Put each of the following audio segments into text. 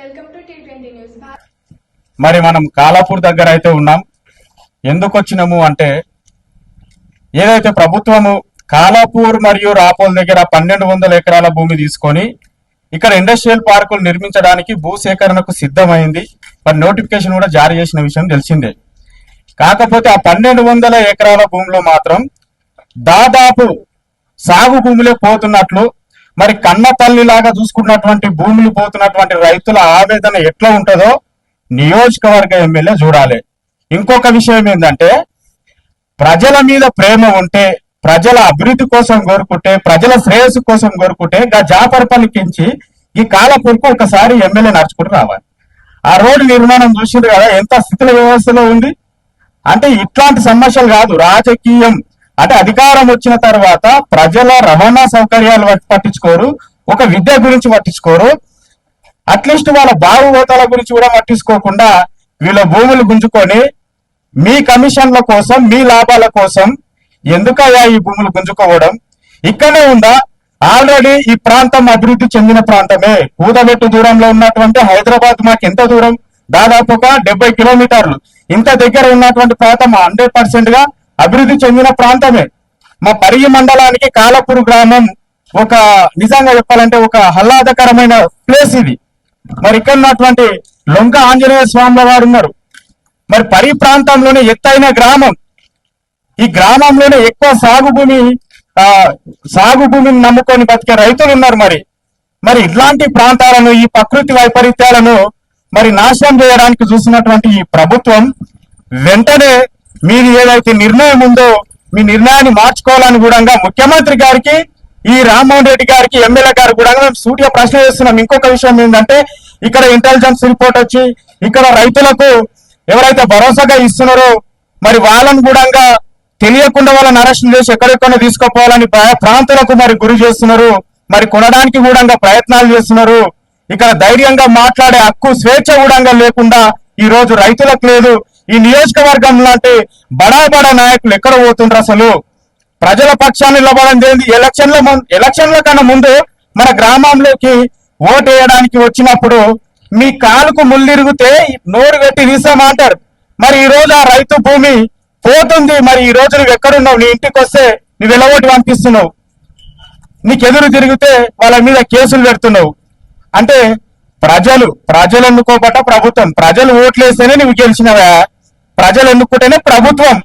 Welcome to T20 news. మరి మనం కాలాపూర్ దగ్గర అయితే ఉన్నాం. ఎందుకు వచ్చినాము అంటే ఏదైతే ప్రభుత్వము కాలాపూర్ మరియు రాపోల్ దగ్గర 1200 ఎకరాల భూమి తీసుకొని ఇక్కడ ఇండస్ట్రియల్ పార్కులు నిర్మించడానికి భూసేకరణకు సిద్ధమైంది. మరి నోటిఫికేషన్ కూడా జారీ చేసిన విషయం తెలిసిందే. కాకపోతే ఆ 1200 ఎకరాల భూమిలో మాత్రం దాదాపు సాగు భూములే పోతున్నట్లు, మరి కన్నపల్లి లాగా చూసుకున్నటువంటి భూములు పోతున్నటువంటి రైతుల ఆవేదన ఎట్లా ఉంటుందో నియోజకవర్గ ఎమ్మెల్యే చూడాలి. ఇంకొక విషయం ఏంటంటే ప్రజల మీద ప్రేమ ఉంటే, ప్రజల అభివృద్ధి కోసం కోరుకుంటే, ప్రజల శ్రేయస్సు కోసం కోరుకుంటే జాపరపల్లికించి ఈ కాలాపూర్కు ఒకసారి ఎమ్మెల్యే నడుచుకుంటూ రావాలి. ఆ రోడ్డు నిర్మాణం చూసింది కదా ఎంత స్థితిల వ్యవస్థలో ఉంది. అంటే ఇట్లాంటి సమస్యలు కాదు, రాజకీయం అంటే అధికారం వచ్చిన తర్వాత ప్రజల రవాణా సౌకర్యాలు పట్టించుకోరు, ఒక విద్య గురించి పట్టించుకోరు, అట్లీస్ట్ వాళ్ళ బాగుబోతాల గురించి కూడా పట్టించుకోకుండా వీళ్ళ భూములు గుంజుకొని మీ కమిషన్ల కోసం, మీ లాభాల కోసం ఎందుకయ్యా ఈ భూములు గుంజుకోవడం? ఇక్కడే ఉందా? ఆల్రెడీ ఈ ప్రాంతం అభివృద్ధి చెందిన ప్రాంతమే. కూదబెట్టు దూరంలో ఉన్నటువంటి హైదరాబాద్ మాకు ఎంత దూరం? దాదాపు ఒక 70 కిలోమీటర్లు. ఇంత దగ్గర ఉన్నటువంటి ప్రాంతం 100% గా అభివృద్ధి చెందిన ప్రాంతమే. మా పరిగి మండలానికి కాలాపూర్ గ్రామం ఒక నిజంగా చెప్పాలంటే ఒక ఆహ్లాదకరమైన ప్లేస్ ఇది. మరి ఇక్కడ ఉన్నటువంటి లొంక ఆంజనేయ స్వాముల వారు ఉన్నారు. మరి పరి ప్రాంతంలోనే ఎత్తైన గ్రామం. ఈ గ్రామంలోనే ఎక్కువ సాగు భూమిని నమ్ముకొని బతికే రైతులు ఉన్నారు. మరి ఇట్లాంటి ప్రాంతాలను, ఈ ప్రకృతి వైపరీత్యాలను మరి నాశనం చేయడానికి చూసినటువంటి ఈ ప్రభుత్వం వెంటనే మీది ఏదైతే నిర్ణయం ఉందో మీ నిర్ణయాన్ని మార్చుకోవాలని కూడా ముఖ్యమంత్రి గారికి, ఈ రామ్మోహన్ రెడ్డి గారికి, ఎమ్మెల్యే గారు కూడా మేము సూటిగా ప్రశ్న చేస్తున్నాం. ఇంకొక విషయం ఏంటంటే ఇక్కడ ఇంటెలిజెన్స్ రిపోర్ట్ వచ్చి ఇక్కడ రైతులకు ఎవరైతే భరోసాగా ఇస్తున్నారో మరి వాళ్ళని కూడా తెలియకుండా వాళ్ళని అరెస్ట్ చేసి ఎక్కడెక్కడ తీసుకుపోవాలని ప్రాంతాలకు మరి గురి చేస్తున్నారు. మరి కొనడానికి కూడా ప్రయత్నాలు చేస్తున్నారు. ఇక్కడ ధైర్యంగా మాట్లాడే హక్కు, స్వేచ్ఛ కూడా లేకుండా ఈ రోజు రైతులకు లేదు. ఈ నియోజకవర్గం లాంటి బడా నాయకులు ఎక్కడ పోతుండ్రు? అసలు ప్రజల పక్షాన్ని నిలబడింది. ఎలక్షన్ల కన్నా ముందు మన గ్రామంలోకి ఓటు వేయడానికి వచ్చినప్పుడు మీ కాలుకు ముళ్ళిరిగితే నోరు పెట్టి తీసామంటారు. మరి ఈ రోజు ఆ రైతు భూమి పోతుంది. మరి ఈ రోజు నువ్వు ఎక్కడున్నావు? నీ ఇంటికి వస్తే నువ్వు ఎలా ఓటు పంపిస్తున్నావు? నీకు ఎదురు తిరిగితే వాళ్ళ మీద కేసులు పెడుతున్నావు. అంటే ప్రజలు ఎన్నుకోబట్ట ప్రభుత్వం, ప్రజలు ఓట్లు వేస్తేనే నువ్వు గెలిచినవా? ప్రజలు ఎన్నుకుంటేనే ప్రభుత్వం.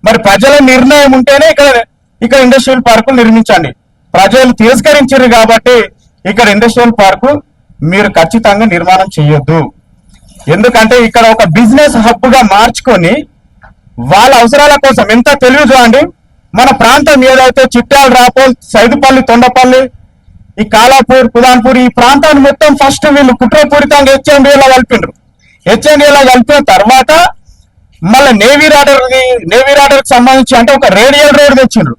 మరి ప్రజల నిర్ణయం ఉంటేనే ఇక్కడ ఇండస్ట్రియల్ పార్కు నిర్మించండి. ప్రజలు తిరస్కరించారు కాబట్టి ఇక్కడ ఇండస్ట్రియల్ పార్కు మీరు ఖచ్చితంగా నిర్మాణం చేయొద్దు. ఎందుకంటే ఇక్కడ ఒక బిజినెస్ హబ్ గా మార్చుకొని వాళ్ళ అవసరాల కోసం ఎంత తెలివి చూడండి. మన ప్రాంతం ఏదైతే చిట్యాల, రాపోల్, సైదుపల్లి, తొండపల్లి, ఈ కాలాపూర్, కుదాన్పూర్ ఈ ప్రాంతాన్ని మొత్తం ఫస్ట్ వీళ్ళు కుట్రపూరితంగా హెచ్ఎండిఏలో కలిపిండ్రు. హెచ్ఎండిఏలో కలిపిన తర్వాత మళ్ళీ నేవీ రాడర్ కి సంబంధించి అంటే ఒక రేడియల్ రోడ్ తెచ్చిండ్రు.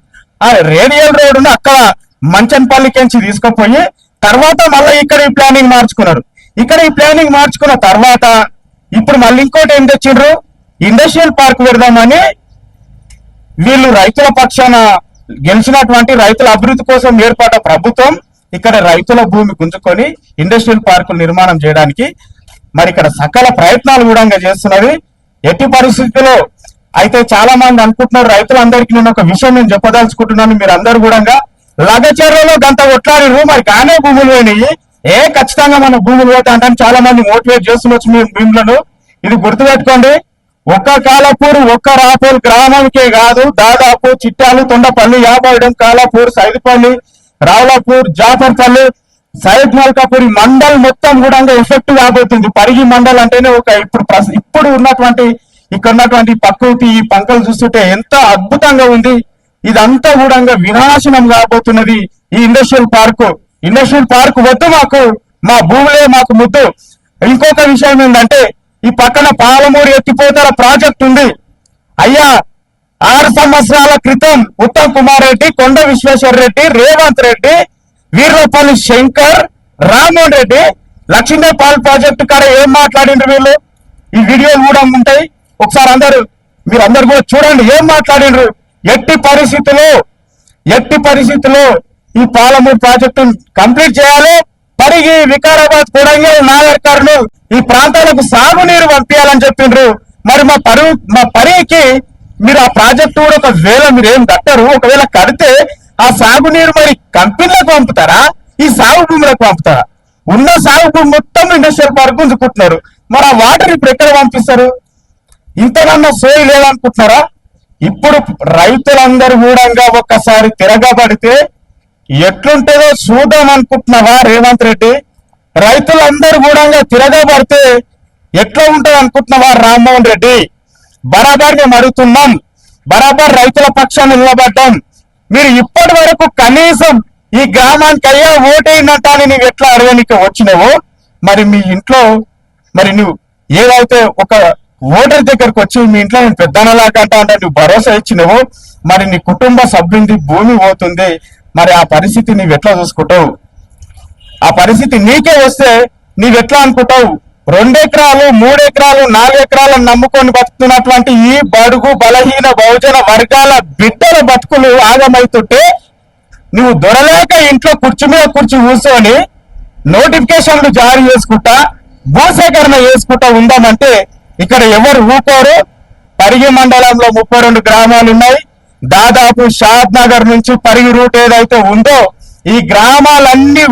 ఆ రేడియల్ రోడ్ ను అక్కడ మంచన్పల్లికించి తీసుకుపోయి తర్వాత మళ్ళీ ఇక్కడ ఈ ప్లానింగ్ మార్చుకున్నారు. ఇక్కడ ఈ ప్లానింగ్ మార్చుకున్న తర్వాత ఇప్పుడు మళ్ళీ ఇంకోటి ఏం తెచ్చిండ్రు? ఇండస్ట్రియల్ పార్క్ పెడదామని వీళ్ళు రైతుల పక్షాన గెలిచినటువంటి రైతుల అభివృద్ధి కోసం ఏర్పడ్డ ప్రభుత్వం ఇక్కడ రైతుల భూమి గుంజుకొని ఇండస్ట్రియల్ పార్కులు నిర్మాణం చేయడానికి మరి ఇక్కడ సకల ప్రయత్నాలు కూడా చేస్తున్నది. ఎట్టి పరిస్థితుల్లో అయితే చాలా మంది అనుకుంటున్నారు, రైతులందరికీ నేను ఒక విషయం నేను చెప్పదలుచుకుంటున్నాను. మీరు అందరు కూడా లగచర్యలో గంట కొట్లాడిరు, మరి కానే భూములు పోయినాయి. ఖచ్చితంగా మన భూములు పోతా అంటే చాలా మంది మోటివేట్ చేస్తుండొచ్చు మీ భూములను. ఇది గుర్తుపెట్టుకోండి. ఒక్క కాలాపూర్, ఒక్క రాపోల్ గ్రామంకే కాదు, దాదాపు చిట్టాలు, తొండపల్లి, యాబాయిడం, కాలాపూర్, సైదుపల్లి, రావులపూర్, జాఫర్పల్లి, సైద్ మల్కాపూర్ మండల్ మొత్తం కూడా ఎఫెక్ట్ కాబోతుంది. పరిగి మండల్ అంటేనే ఒక ఇప్పుడు ఉన్నటువంటి ఇక్కడ ఉన్నటువంటి ప్రకృతి, ఈ పంకలు చూస్తుంటే ఎంత అద్భుతంగా ఉంది. ఇదంతా కూడా వినాశనం కాబోతున్నది. ఈ ఇండస్ట్రియల్ పార్క్ వద్దు మాకు, మా భూములే మాకు ముద్దు. ఇంకొక విషయం ఏంటంటే ఈ పక్కన పాలమూరు ఎత్తిపోతల ప్రాజెక్ట్ ఉంది. అయ్యా 6 సంవత్సరాల క్రితం ఉత్తమ్ కుమార్ రెడ్డి, కొండ విశ్వేశ్వర రెడ్డి, రేవంత్ రెడ్డి, వీర్లపల్లి శంకర్, రామ్మోహన్ రెడ్డి లక్ష్మీపాల్ ప్రాజెక్టు కాడ ఏం మాట్లాడిండ్రు వీళ్ళు? ఈ వీడియోలు కూడా ఉంటాయి, ఒకసారి మీరందరూ కూడా చూడండి ఏం మాట్లాడిండ్రు. ఎట్టి పరిస్థితుల్లో ఈ పాలమూరు ప్రాజెక్టు కంప్లీట్ చేయాలి. పరిగి, వికారాబాద్, కొడంగల్, నాగర్ కర్నూలు ఈ ప్రాంతాలకు సాగునీరు పంపించాలని చెప్పిండ్రు. మరి మా పరిగికి మీరు ఆ ప్రాజెక్టు కూడా ఒకవేళ మీరు ఏం కట్టరు, ఒకవేళ కడితే ఆ సాగునీరు మరి కంపెనీలకు పంపుతారా, ఈ సాగు భూములకు పంపుతారా? ఉన్న సాగు భూమి మొత్తం ఇండస్ట్రియల్ పార్క్ గుంజుకుంటున్నారు. మరి ఆ వాటర్ ఇప్పుడు ఎక్కడ పంపిస్తారు? ఇంతకన్నా సోయి లేదనుకుంటున్నారా? ఇప్పుడు రైతులందరూ కూడా ఒక్కసారి తిరగబడితే ఎట్లుంటుందో చూద్దాం అనుకుంటున్నావా రేవంత్ రెడ్డి? రైతులందరూ కూడా తిరగబడితే ఎట్లా ఉంటుంది అనుకుంటున్నావా రామ్మోహన్ రెడ్డి? బరాబర్ మేము అడుగుతున్నాం, బరాబర్ రైతుల పక్షాన్ని నిలబడ్డాం. మీరు ఇప్పటి వరకు కనీసం ఈ గ్రామానికి అయ్యా ఓటేయినట్టు అని నువ్వు ఎట్లా అడగనికి వచ్చినావో, మరి మీ ఇంట్లో మరి నువ్వు ఏదైతే ఒక ఓటర్ దగ్గరకు వచ్చి మీ ఇంట్లో నేను పెద్దనలాగా అంటే నువ్వు భరోసా ఇచ్చినావో, మరి నీ కుటుంబ సభ్యుని భూమి పోతుంది, మరి ఆ పరిస్థితి నువ్వు ఎట్లా చూసుకుంటావు? ఆ పరిస్థితి నీకే వస్తే నీవెట్లా అనుకుంటావు? 2 ఎకరాలు, 3 ఎకరాలు, 4 ఎకరాలను నమ్ముకొని బతుకుతున్నటువంటి ఈ బడుగు బలహీన బహుజన వర్గాల బిడ్డల బతుకులు ఆగమవుతుంటే నువ్వు దొరలేక ఇంట్లో కుర్చీ మీద కుర్చీ కూర్చొని నోటిఫికేషన్లు జారీ చేసుకుంటా భూసేకరణ చేసుకుంటా ఉందామంటే ఇక్కడ ఎవరు ఊకోరు. పరిగి మండలంలో 32 గ్రామాలు ఉన్నాయి. దాదాపు షాద్ నగర్ నుంచి పరిగి రూట్ ఏదైతే ఉందో ఈ గ్రామాలన్నీ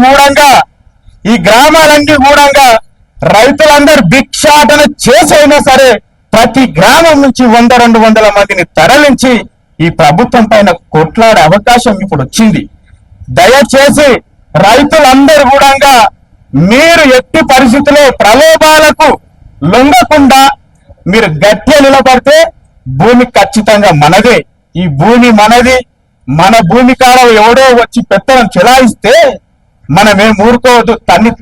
కూడా రైతులందరూ భిక్షాటన చేసైనా సరే ప్రతి గ్రామం నుంచి 100-200 మందిని తరలించి ఈ ప్రభుత్వం పైన కొట్లాడే అవకాశం ఇప్పుడు వచ్చింది. దయచేసి రైతులందరూ కూడా మీరు ఎట్టి పరిస్థితుల్లో ప్రలోభాలకు లొంగకుండా మీరు గట్టిగా నిలబడితే భూమి ఖచ్చితంగా మనదే. ఈ భూమి మనది. మన భూమి కాలం ఎవడో వచ్చి పెత్తనం చెలాయిస్తే మనమేం ఊరుకోవద్దు,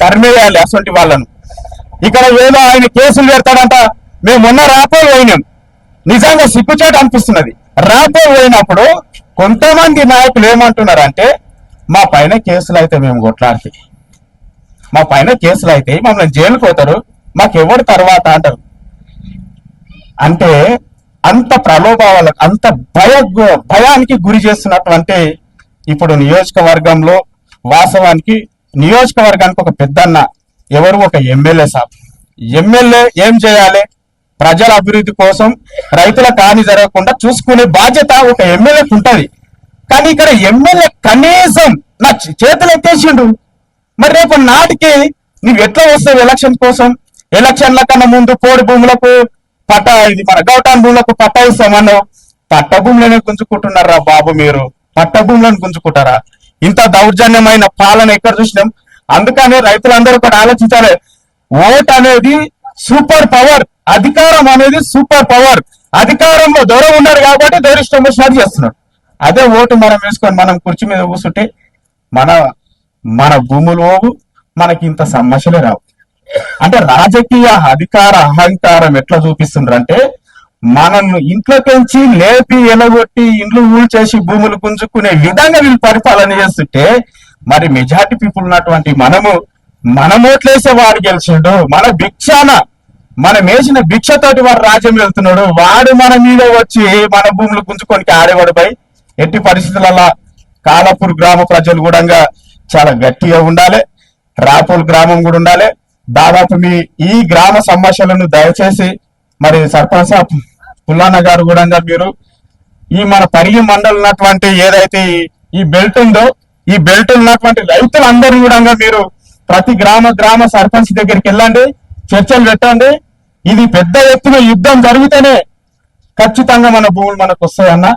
తరిమేయాలి అసలు వాళ్ళను. ఇక్కడ ఏదో ఆయన కేసులు పెడతాడంట. మేము మొన్న రాపోలు పోయినాం, నిజంగా సిగ్గుచేట అనిపిస్తున్నది. రాపోలు పోయినప్పుడు కొంతమంది నాయకులు ఏమంటున్నారంటే మా పైన కేసులు అయితే మేము కొట్లాడితే, మా పైన కేసులు అయితే మమ్మల్ని జైలుకు పోతారు, మాకెవరు తర్వాత అంటారు. అంటే అంత ప్రలోభాలకు, అంత భయానికి గురి చేస్తున్నటువంటి ఇప్పుడు నియోజకవర్గంలో వాస్తవానికి నియోజకవర్గానికి ఒక పెద్దన్న ఎవరు, ఒక ఎమ్మెల్యే సాబ్. ఎమ్మెల్యే ఏం చేయాలి? ప్రజల అభివృద్ధి కోసం రైతులకు హాని జరగకుండా చూసుకునే బాధ్యత ఒక ఎమ్మెల్యేకి ఉంటది. కానీ ఇక్కడ ఎమ్మెల్యే కనీసం నా చేతులు ఎత్తేసిండు. మరి రేపు నాటికి నువ్వు ఎట్లా వస్తావు ఎలక్షన్ కోసం? ఎలక్షన్ల కన్నా ముందు పోడు భూములకు ఇది మన గౌటాన్ భూములకు పట్టా ఇస్తామన్నావు. పట్ట భూములనే గుంజుకుంటున్నారా బాబు? మీరు పట్ట భూములను గుంజుకుంటారా? ఇంత దౌర్జన్యమైన పాలన ఎక్కడ చూసినాం? అందుకనే రైతులందరూ కూడా ఆలోచించాలి. ఓట్ అనేది సూపర్ పవర్, అధికారం అనేది సూపర్ పవర్. అధికారంలో దొర ఉన్నారు కాబట్టి దొరిష్టం వచ్చినట్టు చేస్తున్నారు. అదే ఓటు మనం వేసుకొని మనం కుర్చీ మీద కూర్చుంటే మన భూములు పోవు, మనకి ఇంత సమస్యలే రావు. అంటే రాజకీయ అధికార అహంకారం ఎట్లా చూపిస్తుండ్రు అంటే మనల్ని ఇంట్లోకించి లేపి ఎలగొట్టి ఇండ్లు ఊల్చేసి భూములు గుంజుకునే విధంగా వీళ్ళు పరిపాలన చేస్తుంటే మరి మెజార్టీ పీపుల్ ఉన్నటువంటి మన ఓట్లేసే వాడు గెలిచిండు. మనం వేసిన భిక్షతోటి వాడు రాజ్యం వెళ్తున్నాడు. వాడు మన మీద వచ్చి మన భూములు గుంజుకొని ఆడేవాడుపై ఎట్టి పరిస్థితులలో కాలపూర్ గ్రామ ప్రజలు కూడా చాలా గట్టిగా ఉండాలి. రాపూర్ గ్రామం కూడా ఉండాలి. దాదాపు ఈ గ్రామ సమస్యలను దయచేసి మరి సర్పంచ్ పుల్లాన్న గారు కూడా మీరు ఈ మన పరిగి మండలం ఉన్నటువంటి ఏదైతే ఈ బెల్ట్ ఉందో ఈ బెల్ట్ ఉన్నటువంటి రైతులందరూ కూడా మీరు ప్రతి గ్రామ సర్పంచ్ దగ్గరికి వెళ్ళండి, చర్చలు పెట్టండి. ఇది పెద్ద ఎత్తున యుద్ధం జరిగితేనే ఖచ్చితంగా మన భూములు మనకు వస్తాయన్న.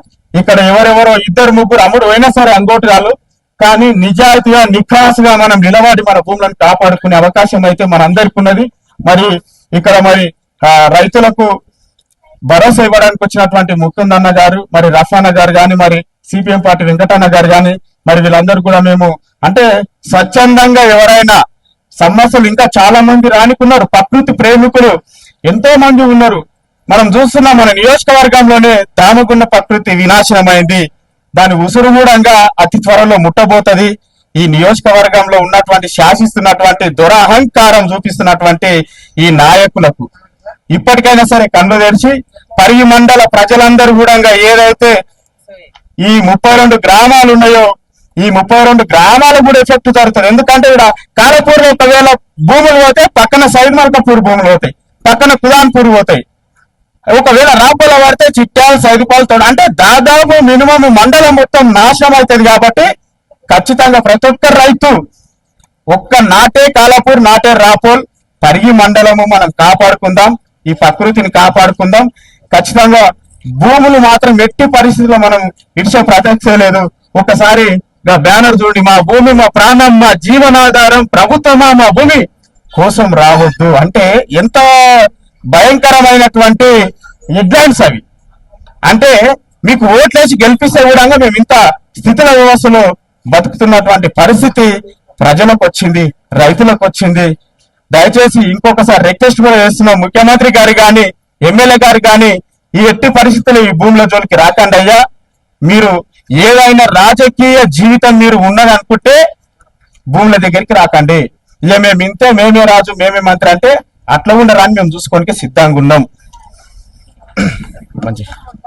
ఇక్కడ ఎవరెవరో 2-3 అమ్ముడు అయినా సరే అంగోటి రాళ్ళు, కానీ నిజాయితీగా నిఖాసుగా మనం నిలబడి మన భూములను కాపాడుకునే అవకాశం అయితే మనందరికీ ఉన్నది. మరి ఇక్కడ మరి రైతులకు భరోసా ఇవ్వడానికి వచ్చినటువంటి ముకుందన్న గారు, మరి రఫానా గారు కానీ, మరి సిపిఎం పార్టీ వెంకటన్న గారు కానీ, మరి వీళ్ళందరూ కూడా మేము అంటే స్వచ్ఛందంగా ఎవరైనా సమస్యలు ఇంకా చాలా మంది రానికున్నారు. ప్రకృతి ప్రేమికులు ఎంతో మంది ఉన్నారు. మనం చూస్తున్నాం మన నియోజకవర్గంలోనే దామగున్న ప్రకృతి వినాశనమైంది. దాని ఉసురు కూడా అతి త్వరలో ముట్టబోతది. ఈ నియోజకవర్గంలో ఉన్నటువంటి శాసిస్తున్నటువంటి దురహంకారం చూపిస్తున్నటువంటి ఈ నాయకులకు ఇప్పటికైనా సరే కన్ను తెరిచి పరిగి మండల ప్రజలందరూ కూడా ఏదైతే ఈ 32 గ్రామాలు ఉన్నాయో ఈ 32 గ్రామాలకు కూడా ఎఫెక్ట్ జరుగుతుంది. ఎందుకంటే ఇక్కడ కాలపూర్లో ఒకవేళ భూములు పోతే పక్కన సైడ్ మల్కాపూర్ భూములు పోతాయి, పక్కన కులాన్పూర్ పోతాయి. ఒకవేళ రాపోలో పడితే చిట్యాలు సైదుపాలతో అంటే దాదాపు మినిమం మండలం మొత్తం నాశనం అవుతుంది. కాబట్టి ఖచ్చితంగా ప్రతి ఒక్క రైతు ఒక్క నాటే కాలాపూర్, నాటే రాపోల్, పరిగి మండలము మనం కాపాడుకుందాం, ఈ ప్రకృతిని కాపాడుకుందాం. ఖచ్చితంగా భూములు మాత్రం ఎట్టి పరిస్థితుల్లో మనం ఇడిచే ప్రసక్తే లేదు. ఒకసారి బ్యానర్ చూడండి, మా భూమి మా ప్రాణం మా జీవనాధారం, ప్రభుత్వమా మా భూమి కోసం రావద్దు అంటే ఎంత భయంకరమైనటువంటి హెడ్లైన్స్ అవి. అంటే మీకు ఓట్లేసి గెలిపిస్తే కూడా మేము ఇంత స్థితిల వ్యవస్థలో బతుకుతున్నటువంటి పరిస్థితి ప్రజలకు వచ్చింది, రైతులకు వచ్చింది. దయచేసి ఇంకొకసారి రిక్వెస్ట్ కూడా చేస్తున్నాం, ముఖ్యమంత్రి గారు కానీ ఎమ్మెల్యే గారు కానీ ఈ ఎట్టి పరిస్థితులు ఈ భూముల జోలికి రాకండి అయ్యా. మీరు ఏదైనా రాజకీయ జీవితం మీరు ఉన్నది అనుకుంటే భూముల దగ్గరికి రాకండి. ఇక మేము ఇంతే, మేమే రాజు మేమే మంత్రి అంటే అట్లా ఉండరాని మేము చూసుకోనికి సిద్ధంగా ఉన్నాం. మంచి